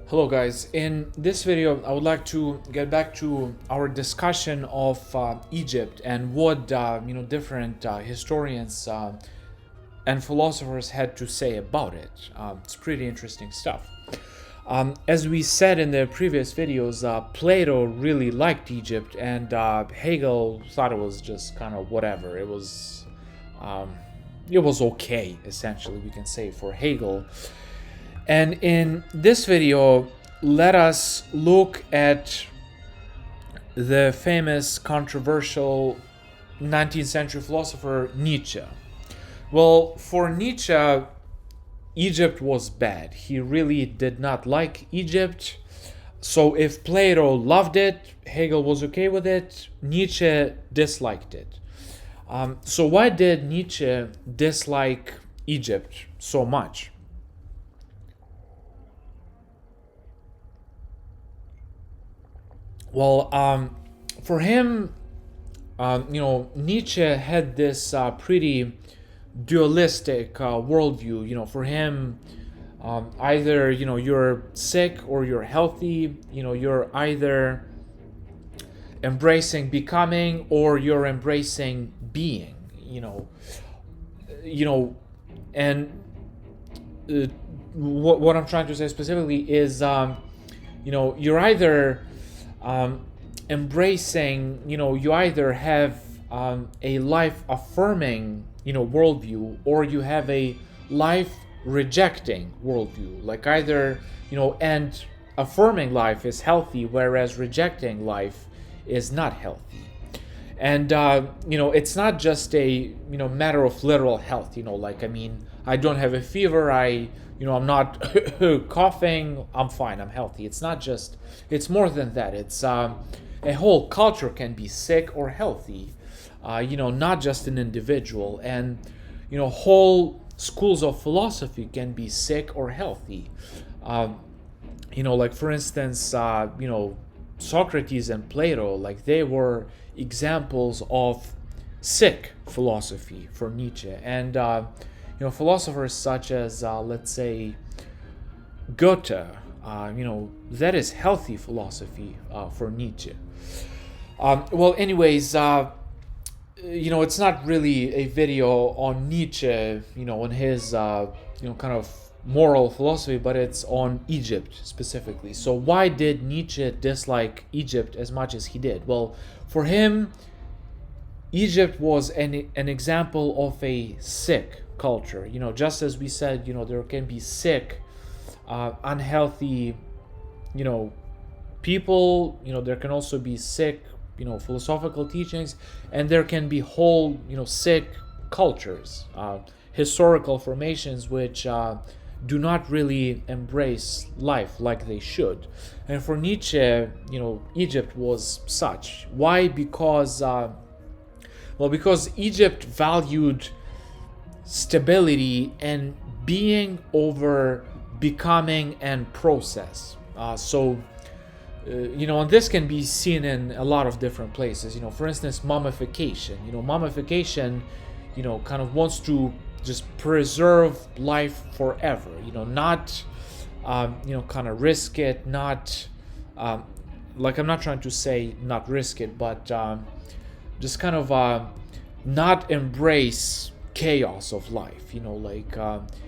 Hello guys, in this video I would like to get back to our discussion of Egypt and what different historians and philosophers had to say about it. It's pretty interesting stuff. As we said in the previous videos, Plato really liked Egypt, and Hegel thought it was just kind of whatever. It was okay, essentially, we can say, for Hegel. And in this video, let us look at the famous controversial 19th century philosopher Nietzsche. Well, for Nietzsche, Egypt was bad. He really did not like Egypt. So if Plato loved it, Hegel was okay with it, Nietzsche disliked it. So why did Nietzsche dislike Egypt so much? Well, for him, Nietzsche had this pretty dualistic worldview. For him, either you're sick or you're healthy. You're either embracing becoming or you're embracing being. And what I'm trying to say specifically is, you're either embracing, you either have a life affirming, worldview, or you have a life rejecting worldview. Like either, and affirming life is healthy, whereas rejecting life is not healthy. And, it's not just a, matter of literal health, I don't have a fever, I'm not coughing, I'm fine, I'm healthy. It's not just, it's more than that. It's a whole culture can be sick or healthy, not just an individual. And, whole schools of philosophy can be sick or healthy. Like for instance, Socrates and Plato, like they were examples of sick philosophy for Nietzsche. And, philosophers such as, let's say, Goethe, that is healthy philosophy for Nietzsche. Well, anyways, it's not really a video on Nietzsche, on his, kind of moral philosophy, but it's on Egypt specifically. So why did Nietzsche dislike Egypt as much as he did? Well, for him, Egypt was an example of a sick culture. Just as we said, there can be sick, unhealthy, people, there can also be sick, philosophical teachings, and there can be whole, sick cultures, historical formations which do not really embrace life like they should. And for Nietzsche, Egypt was such. Why? Because Egypt valued stability and being over becoming and process. And this can be seen in a lot of different places. For instance, mummification. Mummification, kind of wants to just preserve life forever. Not, kind of risk it. Not, I'm not trying to say not risk it, but just kind of not embrace chaos of life.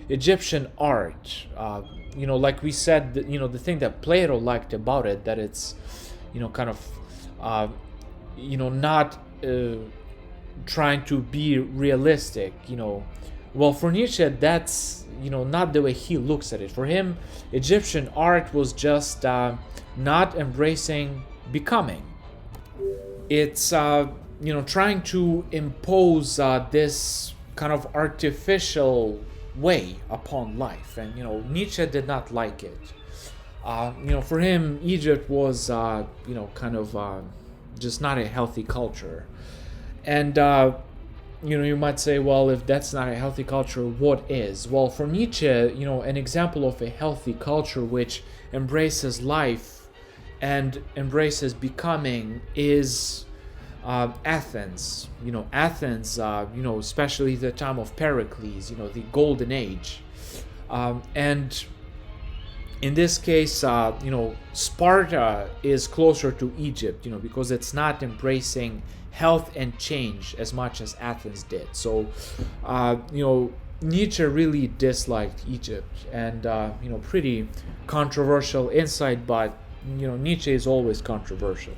Egyptian art, like we said, the thing that Plato liked about it, that it's kind of not trying to be realistic. Well, for Nietzsche, that's not the way he looks at it. For him, Egyptian art was just not embracing becoming. It's trying to impose this kind of artificial way upon life, and Nietzsche did not like it. For him, Egypt was kind of just not a healthy culture. And you might say, well, if that's not a healthy culture, what is? Well, for Nietzsche, an example of a healthy culture which embraces life and embraces becoming is Athens. Athens, especially the time of Pericles, the golden age. And In this case, Sparta is closer to Egypt, because it's not embracing health and change as much as Athens did. So, Nietzsche really disliked Egypt, and pretty controversial insight, but Nietzsche is always controversial.